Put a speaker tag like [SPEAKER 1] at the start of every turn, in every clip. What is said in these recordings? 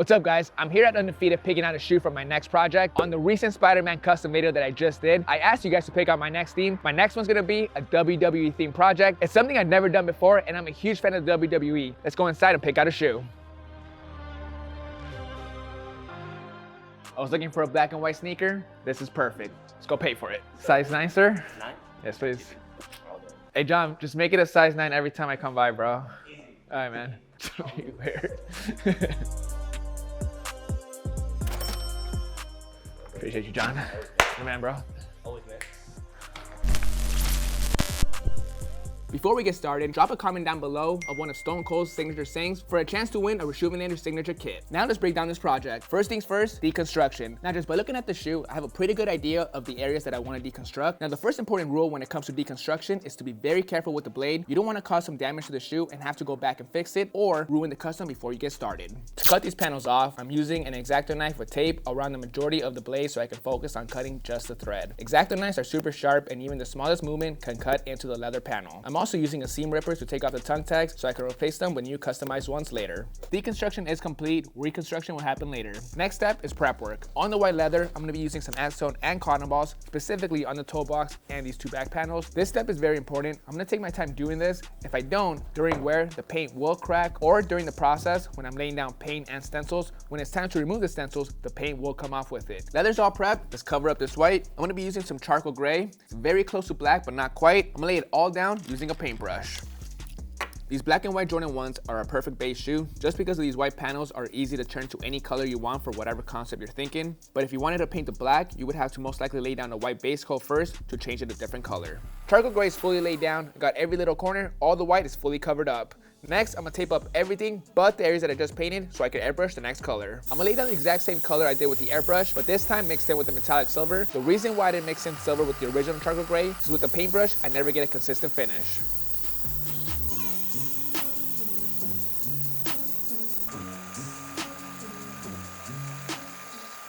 [SPEAKER 1] What's up guys? I'm here at Undefeated picking out a shoe for my next project. On the recent Spider-Man custom video that I just did, I asked you guys to pick out my next theme. My next one's gonna be a WWE themed project. It's something I've never done before and I'm a huge fan of WWE. Let's go inside and pick out a shoe. I was looking for a black and white sneaker. This is perfect. Let's go pay for it. Size 9, sir?
[SPEAKER 2] 9?
[SPEAKER 1] Yes, please. Hey John, just make it a size 9 every time I come by, bro. All right, man. Weird. Appreciate you, John. Good man, bro.
[SPEAKER 2] Always, man.
[SPEAKER 1] Before we get started, drop a comment down below of one of Stone Cold's signature sayings for a chance to win a Reshoevn8r signature kit. Now let's break down this project. First things first, deconstruction. Now just by looking at the shoe, I have a pretty good idea of the areas that I want to deconstruct. Now the first important rule when it comes to deconstruction is to be very careful with the blade. You don't want to cause some damage to the shoe and have to go back and fix it or ruin the custom before you get started. To cut these panels off, I'm using an X-Acto knife with tape around the majority of the blade so I can focus on cutting just the thread. X-Acto knives are super sharp and even the smallest movement can cut into the leather panel. I'm also using a seam ripper to take off the tongue tags so I can replace them with new customized ones later. Deconstruction is complete, reconstruction will happen later. Next step is prep work. On the white leather, I'm going to be using some acetone and cotton balls, specifically on the toe box and these two back panels. This step is very important. I'm going to take my time doing this. If I don't, during wear, the paint will crack, or during the process, when I'm laying down paint and stencils, when it's time to remove the stencils, the paint will come off with it. Leather's all prepped. Let's cover up this white. I'm going to be using some charcoal gray. It's very close to black, but not quite. I'm going to lay it all down using a paintbrush. These black and white Jordan 1s are a perfect base shoe just because these white panels are easy to turn to any color you want for whatever concept you're thinking. But if you wanted to paint the black, you would have to most likely lay down a white base coat first to change it a different color. Charcoal gray is fully laid down, got every little corner, all the white is fully covered up. Next, I'm gonna tape up everything but the areas that I just painted so I can airbrush the next color. I'm gonna lay down the exact same color I did with the airbrush, but this time mixed in with the metallic silver. The reason why I didn't mix in silver with the original charcoal gray is with the paintbrush, I never get a consistent finish.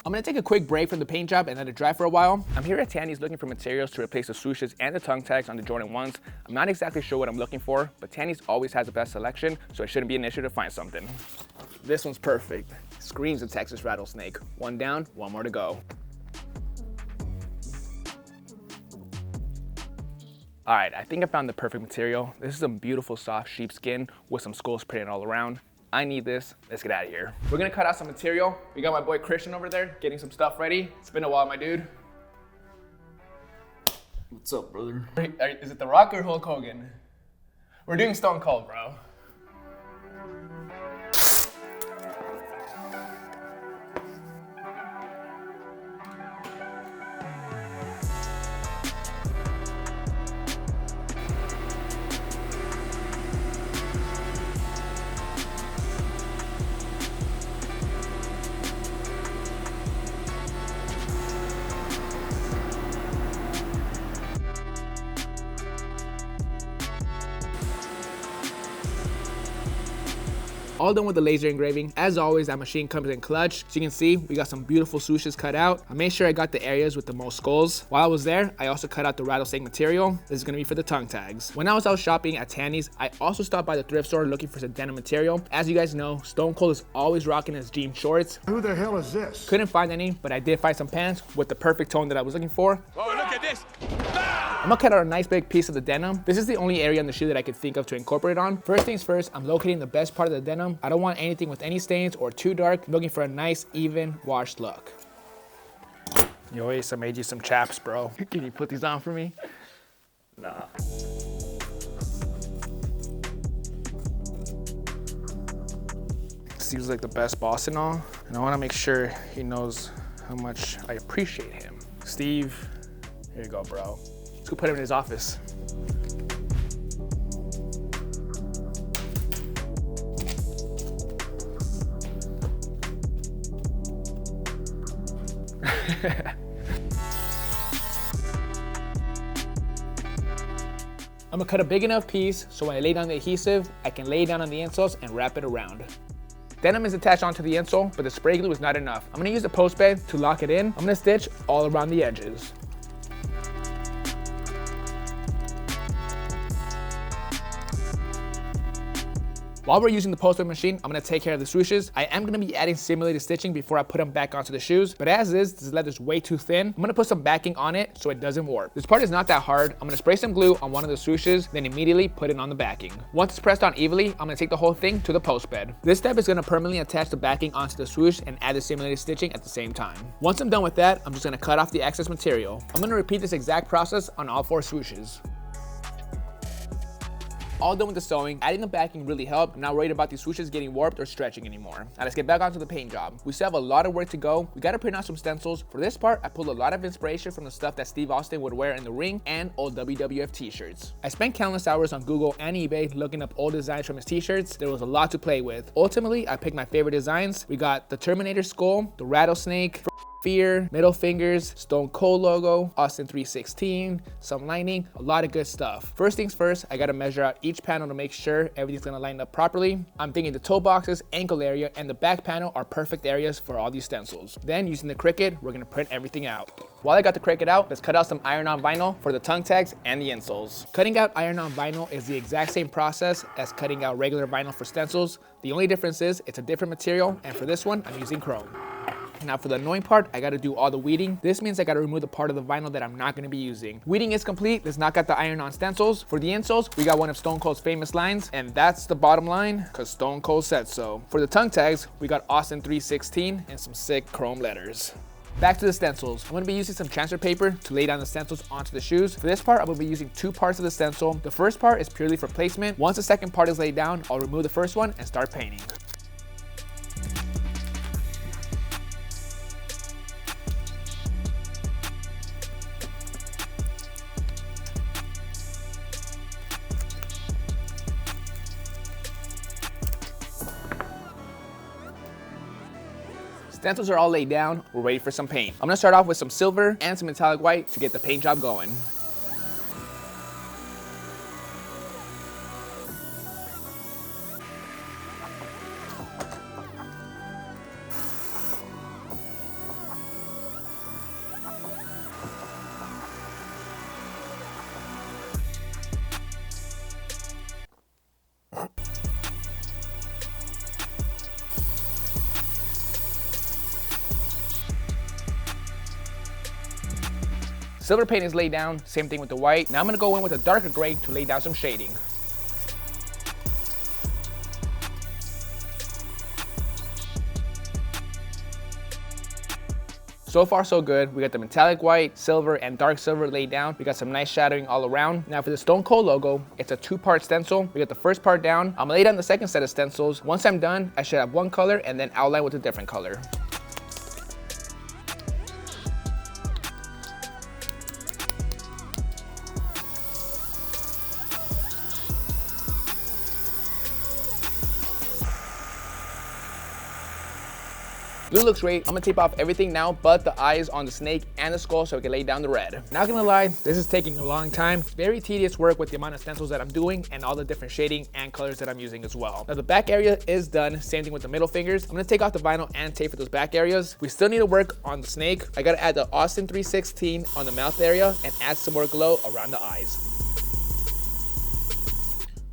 [SPEAKER 1] I'm gonna take a quick break from the paint job and let it dry for a while. I'm here at Tandy's looking for materials to replace the swooshes and the tongue tags on the Jordan 1s. I'm not exactly sure what I'm looking for, but Tandy's always has the best selection, so it shouldn't be an issue to find something. This one's perfect. Screams a Texas rattlesnake. One down, one more to go. All right, I think I found the perfect material. This is some beautiful soft sheepskin with some skulls printed all around. I need this. Let's get out of here. We're gonna cut out some material. We got my boy Christian over there getting some stuff ready. It's been a while, my dude.
[SPEAKER 2] What's up, brother?
[SPEAKER 1] Is it The Rock or Hulk Hogan? We're doing Stone Cold, bro. All done with the laser engraving. As always, that machine comes in clutch. As you can see, we got some beautiful swooshes cut out. I made sure I got the areas with the most skulls. While I was there, I also cut out the rattlesnake material. This is gonna be for the tongue tags. When I was out shopping at Tandy's, I also stopped by the thrift store looking for some denim material. As you guys know, Stone Cold is always rocking his jean shorts.
[SPEAKER 3] Who the hell is this?
[SPEAKER 1] Couldn't find any, but I did find some pants with the perfect tone that I was looking for.
[SPEAKER 4] Oh, look at this.
[SPEAKER 1] I'm gonna cut out a nice big piece of the denim. This is the only area on the shoe that I could think of to incorporate on. First things first, I'm locating the best part of the denim. I don't want anything with any stains or too dark. I'm looking for a nice, even, washed look. Yo, Ace, I made you some chaps, bro. Can you put these on for me?
[SPEAKER 2] Nah.
[SPEAKER 1] Steve's like the best boss and all, and I wanna make sure he knows how much I appreciate him. Steve, here you go, bro. Let's go put him in his office. I'm gonna cut a big enough piece so when I lay down the adhesive, I can lay it down on the insoles and wrap it around. Denim is attached onto the insole, but the spray glue is not enough. I'm gonna use the post bed to lock it in. I'm gonna stitch all around the edges. While we're using the poster machine, I'm gonna take care of the swooshes. I am gonna be adding simulated stitching before I put them back onto the shoes, but as is, this leather's way too thin. I'm gonna put some backing on it so it doesn't warp. This part is not that hard. I'm gonna spray some glue on one of the swooshes, then immediately put it on the backing. Once it's pressed on evenly, I'm gonna take the whole thing to the post bed. This step is gonna permanently attach the backing onto the swoosh and add the simulated stitching at the same time. Once I'm done with that, I'm just gonna cut off the excess material. I'm gonna repeat this exact process on all 4 swooshes. All done with the sewing, adding the backing really helped. I'm not worried about these swooshes getting warped or stretching anymore. Now let's get back onto the paint job. We still have a lot of work to go. We gotta print out some stencils. For this part, I pulled a lot of inspiration from the stuff that Steve Austin would wear in the ring and old WWF t-shirts. I spent countless hours on Google and eBay looking up old designs from his t-shirts. There was a lot to play with. Ultimately, I picked my favorite designs. We got the Terminator skull, the rattlesnake, Fear, middle fingers, Stone Cold logo, Austin 316, some lining, a lot of good stuff. First things first, I gotta measure out each panel to make sure everything's gonna line up properly. I'm thinking the toe boxes, ankle area, and the back panel are perfect areas for all these stencils. Then using the Cricut, we're gonna print everything out. While I got the Cricut out, let's cut out some iron-on vinyl for the tongue tags and the insoles. Cutting out iron-on vinyl is the exact same process as cutting out regular vinyl for stencils. The only difference is it's a different material, and for this one, I'm using chrome. Now for the annoying part, I gotta do all the weeding. This means I gotta remove the part of the vinyl that I'm not gonna be using. Weeding is complete. Let's knock out the iron-on stencils. For the insoles, we got one of Stone Cold's famous lines, and that's the bottom line, cause Stone Cold said so. For the tongue tags, we got Austin 316 and some sick chrome letters. Back to the stencils. I'm gonna be using some transfer paper to lay down the stencils onto the shoes. For this part, I'm gonna be using 2 parts of the stencil. The first part is purely for placement. Once the second part is laid down, I'll remove the first one and start painting. Stencils are all laid down, we're ready for some paint. I'm gonna start off with some silver and some metallic white to get the paint job going. Silver paint is laid down, same thing with the white. Now I'm gonna go in with a darker gray to lay down some shading. So far so good. We got the metallic white, silver, and dark silver laid down. We got some nice shadowing all around. Now for the Stone Cold logo, it's a 2-part stencil. We got the first part down. I'm gonna lay down the second set of stencils. Once I'm done, I should have one color and then outline with a different color. Blue looks great. I'm gonna tape off everything now but the eyes on the snake and the skull so we can lay down the red. Not gonna lie, this is taking a long time. Very tedious work with the amount of stencils that I'm doing and all the different shading and colors that I'm using as well. Now the back area is done, same thing with the middle fingers. I'm gonna take off the vinyl and tape for those back areas. We still need to work on the snake. I gotta add the Austin 316 on the mouth area and add some more glow around the eyes.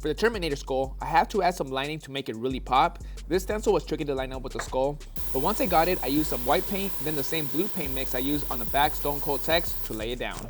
[SPEAKER 1] For the Terminator skull, I have to add some lining to make it really pop. This stencil was tricky to line up with the skull, but once I got it, I used some white paint, then the same blue paint mix I used on the back Stone Cold text to lay it down.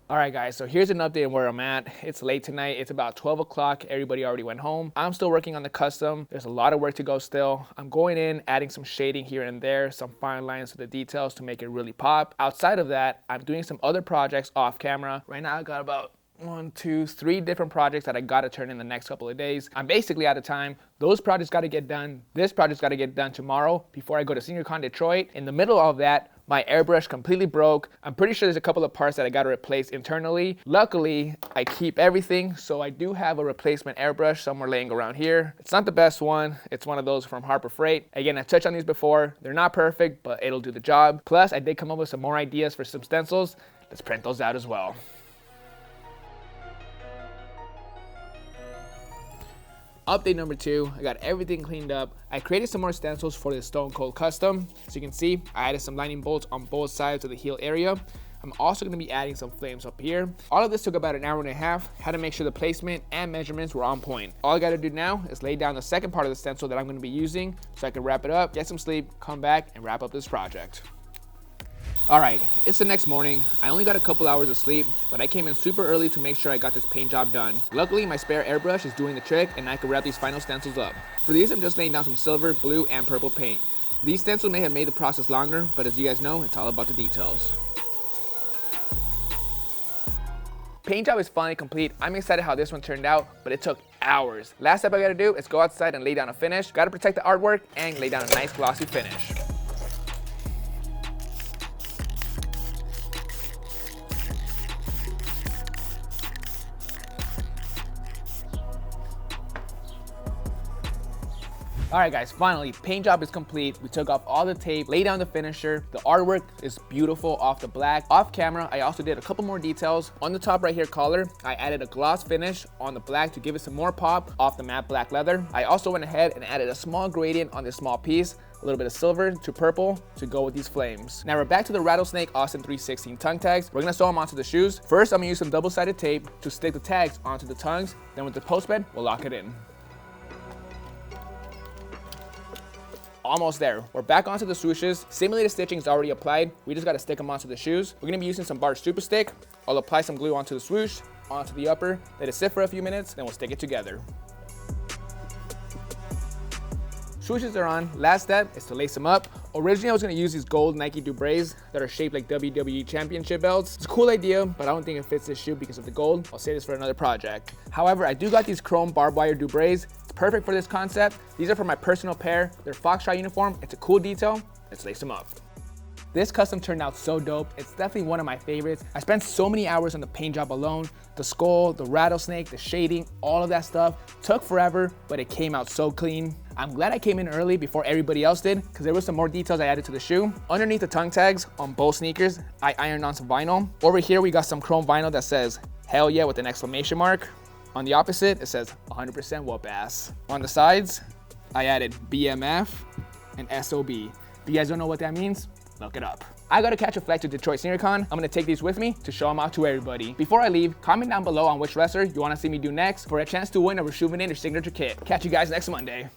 [SPEAKER 1] All right guys, so here's an update on where I'm at. It's late tonight, it's about 12 o'clock, everybody already went home. I'm still working on the custom. There's a lot of work to go still. I'm going in, adding some shading here and there, some fine lines to the details to make it really pop. Outside of that, I'm doing some other projects off camera. Right now I got about 1, 2, 3 different projects that I gotta turn in the next couple of days. I'm basically out of time. Those projects gotta get done. This project's gotta get done tomorrow before I go to SeniorCon Detroit. In the middle of that, my airbrush completely broke. I'm pretty sure there's a couple of parts that I gotta replace internally. Luckily, I keep everything, so I do have a replacement airbrush somewhere laying around here. It's not the best one. It's one of those from Harbor Freight. Again, I've touched on these before. They're not perfect, but it'll do the job. Plus, I did come up with some more ideas for some stencils. Let's print those out as well. Update number 2, I got everything cleaned up. I created some more stencils for the Stone Cold Custom. As you can see, I added some lining bolts on both sides of the heel area. I'm I'm also going to be adding some flames up here. All of this took about an hour and a half. Had to make sure the placement and measurements were on point. All I got to do now is lay down the second part of the stencil that I'm going to be using so I can wrap it up, get some sleep, come back, and wrap up this project. Alright, it's the next morning. I only got a couple hours of sleep, but I came in super early to make sure I got this paint job done. Luckily, my spare airbrush is doing the trick and I can wrap these final stencils up. For these, I'm just laying down some silver, blue, and purple paint. These stencils may have made the process longer, but as you guys know, it's all about the details. Paint job is finally complete. I'm excited how this one turned out, but it took hours. Last step I gotta do is go outside and lay down a finish. Gotta protect the artwork and lay down a nice glossy finish. Alright guys, finally, paint job is complete. We took off all the tape, laid down the finisher. The artwork is beautiful off the black. Off camera, I also did a couple more details. On the top right here collar, I added a gloss finish on the black to give it some more pop off the matte black leather. I also went ahead and added a small gradient on this small piece, a little bit of silver to purple to go with these flames. Now we're back to the Rattlesnake Austin 316 tongue tags. We're gonna sew them onto the shoes. First, I'm gonna use some double-sided tape to stick the tags onto the tongues. Then with the post bed, we'll lock it in. Almost there. We're back onto the swooshes. Simulated stitching is already applied. We just got to stick them onto the shoes. We're going to be using some Bart's Super Stick. I'll apply some glue onto the swoosh, onto the upper, let it sit for a few minutes, then we'll stick it together. Swooshes are on. Last step is to lace them up. Originally, I was going to use these gold Nike Dubrays that are shaped like WWE Championship belts. It's a cool idea, but I don't think it fits this shoe because of the gold. I'll save this for another project. However, I do got these chrome barbed wire Dubrays. It's perfect for this concept. These are for my personal pair. They're Foxtrot uniform. It's a cool detail. Let's lace them up. This custom turned out so dope. It's definitely one of my favorites. I spent so many hours on the paint job alone. The skull, the rattlesnake, the shading, all of that stuff took forever, but it came out so clean. I'm glad I came in early before everybody else did because there were some more details I added to the shoe. Underneath the tongue tags on both sneakers, I ironed on some vinyl. Over here, we got some chrome vinyl that says, "Hell yeah," with an exclamation mark. On the opposite, it says 100% whoop ass. On the sides, I added BMF and SOB. If you guys don't know what that means, look it up. I gotta catch a flight to Detroit SneakerCon. I'm gonna take these with me to show them out to everybody. Before I leave, comment down below on which wrestler you wanna see me do next for a chance to win a Reshoevn8 or signature kit. Catch you guys next Monday.